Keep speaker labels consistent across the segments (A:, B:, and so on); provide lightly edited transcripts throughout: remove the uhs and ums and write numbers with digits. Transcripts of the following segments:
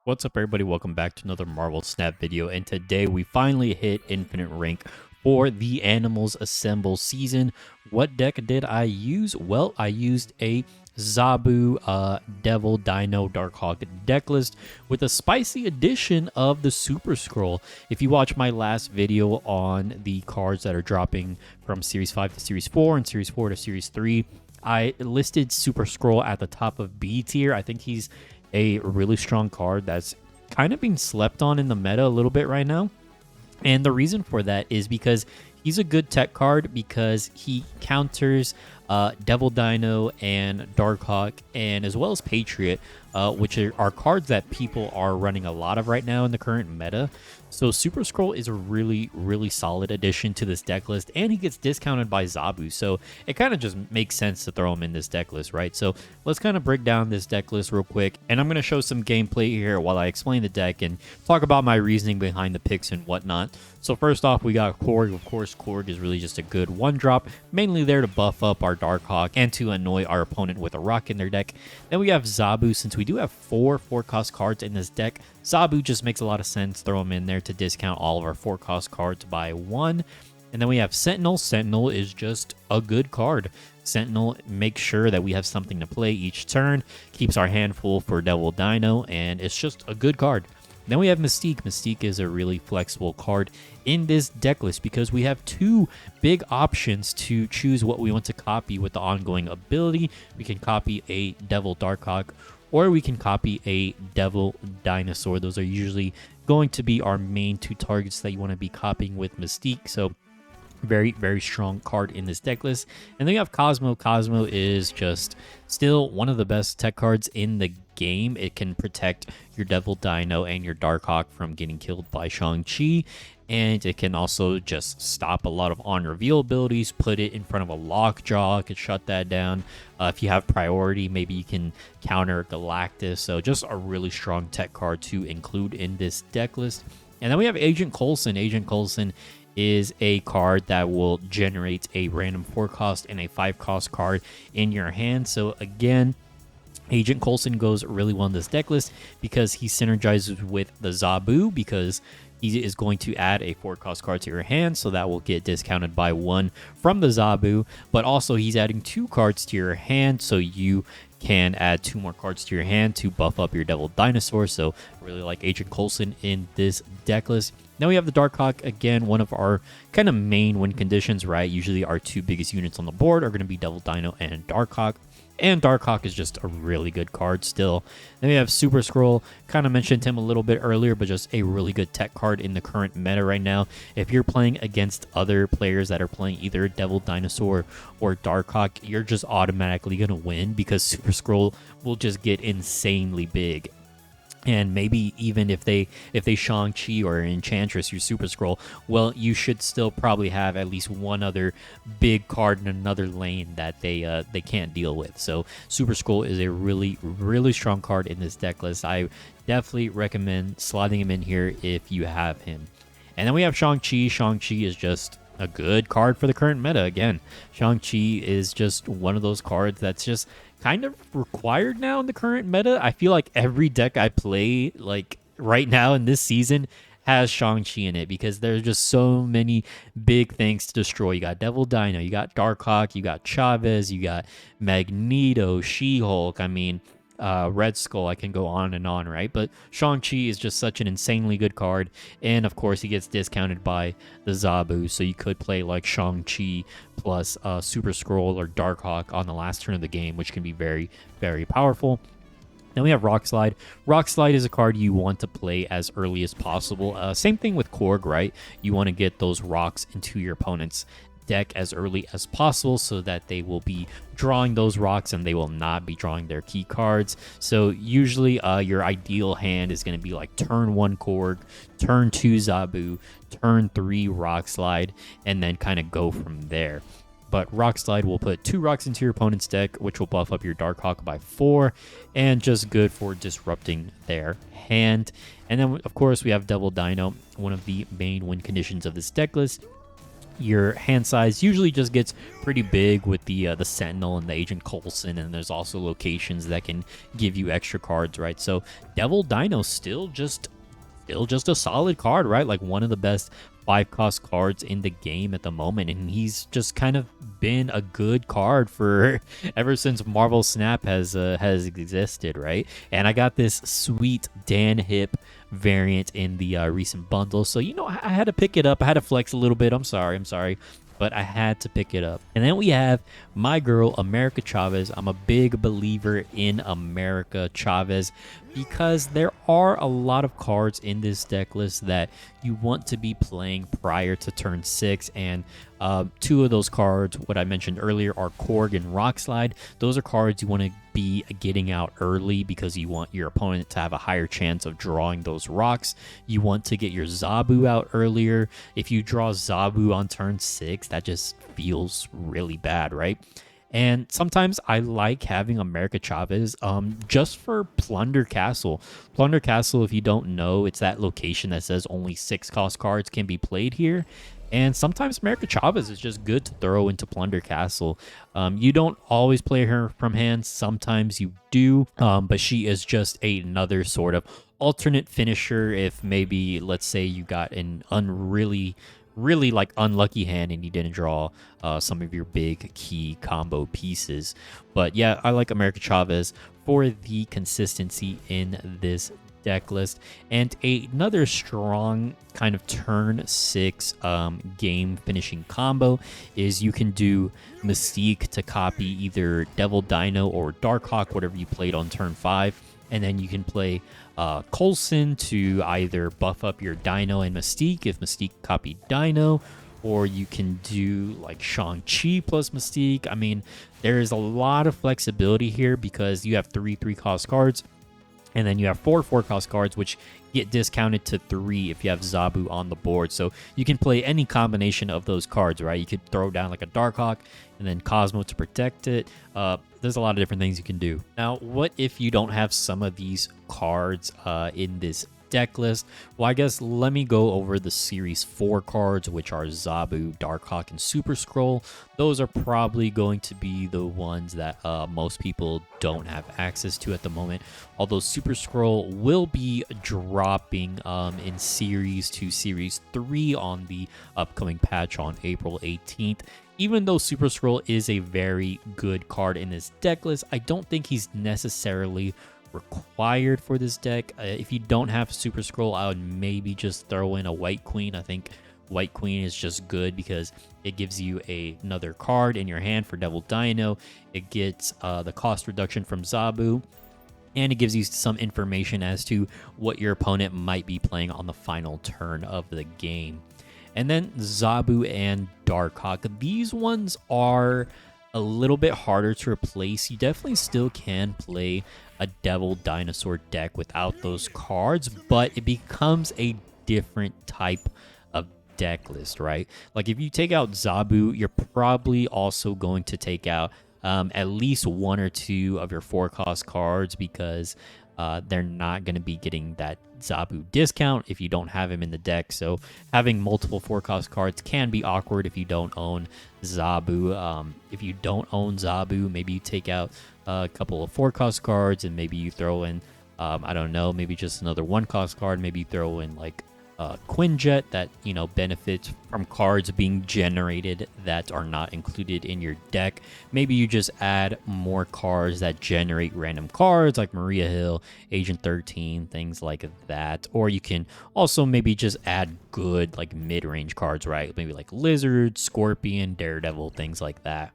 A: What's up, everybody? Welcome back to another Marvel Snap video, and today we finally hit infinite rank for the Animals Assemble season. What deck did I use? Well, I used a Zabu Devil Dino Darkhawk deck list with a spicy addition of the Super-Skrull. If you watch my last video on the cards that are dropping from Series 5 to Series 4 and Series 4 to Series 3, I listed Super-Skrull at the top of B tier. I think he's a really strong card that's kind of being slept on in the meta a little bit right now. And the reason for that is because he's a good tech card because he counters Devil Dino and Darkhawk, and as well as Patriot, which are cards that people are running a lot of right now in the current meta. So Super-Skrull is a really, really solid addition to this deck list, and he gets discounted by Zabu. So it kind of just makes sense to throw him in this deck list, right? So let's kind of break down this deck list real quick, and I'm going to show some gameplay here while I explain the deck and talk about my reasoning behind the picks and whatnot. So first off, we got Korg. Of course, Korg is really just a good one-drop, mainly there to buff up our Darkhawk and to annoy our opponent with a rock in their deck. Then we have Zabu. Since we do have 4-cost cards in this deck, Zabu just makes a lot of sense. Throw him in there to discount all of our 4-cost cards by 1. And then we have Sentinel. Sentinel is just a good card. Sentinel makes sure that we have something to play each turn, keeps our hand full for Devil Dino, and it's just a good card. Then we have Mystique. Mystique is a really flexible card in this deck list because we have two big options to choose what we want to copy with the ongoing ability. We can copy a Devil Darkhawk, or we can copy a Devil Dinosaur. Those are usually going to be our main two targets that you want to be copying with Mystique. So very, very strong card in this deck list. And then you have Cosmo. Cosmo is just still one of the best tech cards in the game. It can protect your Devil Dino and your Darkhawk from getting killed by Shang-Chi. And it can also just stop a lot of on-reveal abilities, put it in front of a Lockjaw, could shut that down. If you have priority, maybe you can counter Galactus. So just a really strong tech card to include in this deck list. And then we have Agent Coulson. Agent Coulson is a card that will generate a random 4-cost and a 5-cost card in your hand. So again, Agent Coulson goes really well in this deck list because he synergizes with the Zabu, because he is going to add a 4-cost card to your hand, so that will get discounted by 1 from the Zabu. But also he's adding 2 cards to your hand, so you can add 2 more cards to your hand to buff up your Devil Dinosaur. So really like Agent Coulson in this deck list. Now we have the Darkhawk, again, one of our kind of main win conditions, right? Usually our 2 biggest units on the board are going to be Devil Dino and Darkhawk. And Darkhawk is just a really good card still. Then we have Super-Skrull. Kind of mentioned him a little bit earlier, but just a really good tech card in the current meta right now. If you're playing against other players that are playing either Devil Dinosaur or Darkhawk, you're just automatically going to win because Super-Skrull will just get insanely big. And maybe even if they Shang-Chi or Enchantress your Super-Skrull, well, you should still probably have at least one other big card in another lane that they can't deal with. So Super-Skrull is a really, really strong card in this deck list. I definitely recommend slotting him in here if you have him. And then we have Shang-Chi. Shang-Chi is just a good card for the current meta. Again, Shang-Chi is just one of those cards that's just kind of required now in the current meta. I feel like every deck I play like right now in this season has Shang-Chi in it because there's just so many big things to destroy. You got Devil Dino, you got Darkhawk, you got Chavez, you got Magneto, She-Hulk. I mean, Red Skull, I can go on and on, right? But Shang-Chi is just such an insanely good card, and of course he gets discounted by the Zabu, so you could play like Shang-Chi plus Super-Skrull or Darkhawk on the last turn of the game, which can be very, very powerful. Then we have Rockslide. Rockslide is a card you want to play as early as possible. Same thing with Korg, right? You want to get those rocks into your opponent's deck as early as possible so that they will be drawing those rocks and they will not be drawing their key cards. So usually your ideal hand is going to be like turn 1 Korg, turn 2 Zabu, turn 3 Rockslide, and then kind of go from there. But Rockslide will put 2 rocks into your opponent's deck, which will buff up your Darkhawk by 4, and just good for disrupting their hand. And then, of course, we have Devil Dino, one of the main win conditions of this deck list. your hand size usually just gets pretty big with the Sentinel and the Agent Coulson, and there's also locations that can give you extra cards, right? So Devil Dino still just a solid card, right? Like one of the best 5-cost cards in the game at the moment, and he's just kind of been a good card for ever since Marvel Snap has existed, right? And I got this sweet Dan Hip variant in the recent bundle, so I had to pick it up. I had to flex a little bit. I'm sorry, but I had to pick it up. And then we have my girl, America Chavez. I'm a big believer in America Chavez because there are a lot of cards in this deck list that you want to be playing prior to turn 6. And two of those cards, what I mentioned earlier, are Korg and Rockslide. Those are cards you want to be getting out early because you want your opponent to have a higher chance of drawing those rocks. You want to get your Zabu out earlier. If you draw Zabu on turn 6, that just feels really bad, right? And sometimes I like having America Chavez just for Plunder Castle. Plunder Castle, if you don't know, it's that location that says only 6-cost cards can be played here. And sometimes America Chavez is just good to throw into Plunder Castle. You don't always play her from hand. Sometimes you do, but she is just another sort of alternate finisher if maybe, let's say, you got an really like unlucky hand and you didn't draw some of your big key combo pieces. But yeah, I like America Chavez for the consistency in this deck list. And another strong kind of turn 6 game finishing combo is you can do Mystique to copy either Devil Dino or Darkhawk, whatever you played on turn 5, and then you can play Coulson to either buff up your Dino and Mystique if Mystique copied Dino, or you can do like Shang-Chi plus Mystique. I mean, there is a lot of flexibility here because you have 3-cost cards, and then you have 4-cost cards, which get discounted to 3 if you have Zabu on the board. So you can play any combination of those cards, right? You could throw down like a Darkhawk and then Cosmo to protect it. There's a lot of different things you can do. Now, what if you don't have some of these cards in this deck list? Well, I guess let me go over the Series 4 cards, which are Zabu, Darkhawk, and Super-Skrull. Those are probably going to be the ones that most people don't have access to at the moment, although Super-Skrull will be dropping in Series 2, Series 3 on the upcoming patch on April 18th. Even though Super-Skrull is a very good card in this deck list, I don't think he's necessarily required for this deck. If you don't have Super-Skrull, I would maybe just throw in a White Queen. I think White Queen is just good because it gives you another card in your hand for Devil Dino. It gets the cost reduction from Zabu, and it gives you some information as to what your opponent might be playing on the final turn of the game. And then Zabu and Darkhawk. These ones are a little bit harder to replace. You definitely still can play a Devil Dinosaur deck without those cards, but it becomes a different type of deck list, right? Like if you take out Zabu, you're probably also going to take out at least 1 or 2 of your 4-cost cards because they're not going to be getting that Zabu discount if you don't have him in the deck. So having multiple 4-cost cards can be awkward if you don't own Zabu. If you don't own Zabu, maybe you take out a couple of 4-cost cards and maybe you throw in, I don't know, maybe just another 1-cost card. Maybe you throw in like Quinjet that, benefits from cards being generated that are not included in your deck. Maybe you just add more cards that generate random cards like Maria Hill, Agent 13, things like that. Or you can also maybe just add good like mid-range cards, right? Maybe like Lizard, Scorpion, Daredevil, things like that.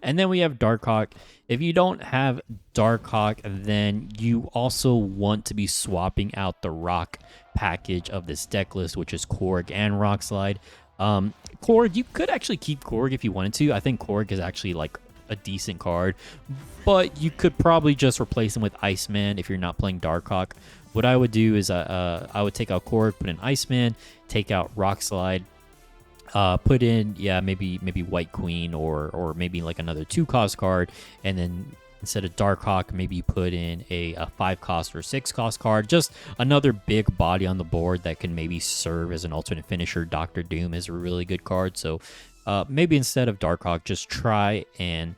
A: And then we have Darkhawk. If you don't have Darkhawk, then you also want to be swapping out the rock package of this deck list, which is Korg and Rockslide. Korg, you could actually keep Korg if you wanted to. I think Korg is actually like a decent card, but you could probably just replace him with Iceman if you're not playing Darkhawk. What I would do is I would take out Korg, put in Iceman, take out Rockslide, put in maybe White Queen or maybe like another 2-cost card, and then Instead of Darkhawk, maybe you put in a 5 cost or 6 cost card. Just another big body on the board that can maybe serve as an alternate finisher. Doctor Doom is a really good card. So maybe instead of Darkhawk, just try and,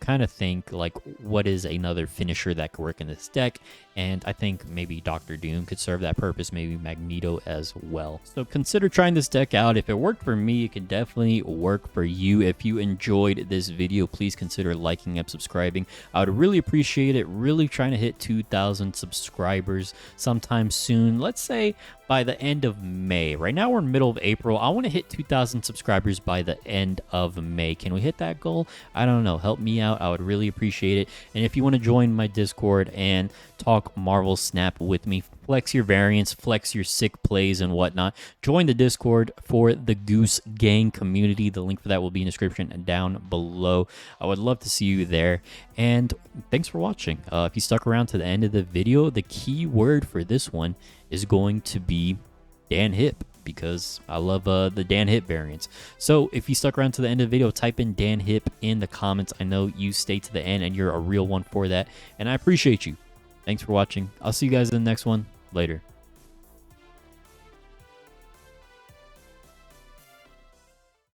A: kind of think like what is another finisher that could work in this deck. And I think maybe Doctor Doom could serve that purpose, maybe Magneto as well. So consider trying this deck out. If it worked for me, it can definitely work for you. If you enjoyed this video, please consider liking and subscribing. I would really appreciate it. Really trying to hit 2,000 subscribers sometime soon. Let's say by the end of May. Right now we're in the middle of April. I want to hit 2,000 subscribers by the end of May. Can we hit that goal? I don't know. Help me out. I would really appreciate it. And if you want to join my Discord and talk Marvel Snap with me, flex your variants, flex your sick plays and whatnot, join the Discord for the Goose Gang community. The link for that will be in the description down below. I would love to see you there. And thanks for watching. If you stuck around to the end of the video, the key word for this one is going to be Dan Hip, because I love the Dan Hip variants. So if you stuck around to the end of the video, type in Dan Hip in the comments. I know you stayed to the end and you're a real one for that, and I appreciate you. Thanks for watching. I'll see you guys in the next one. Later.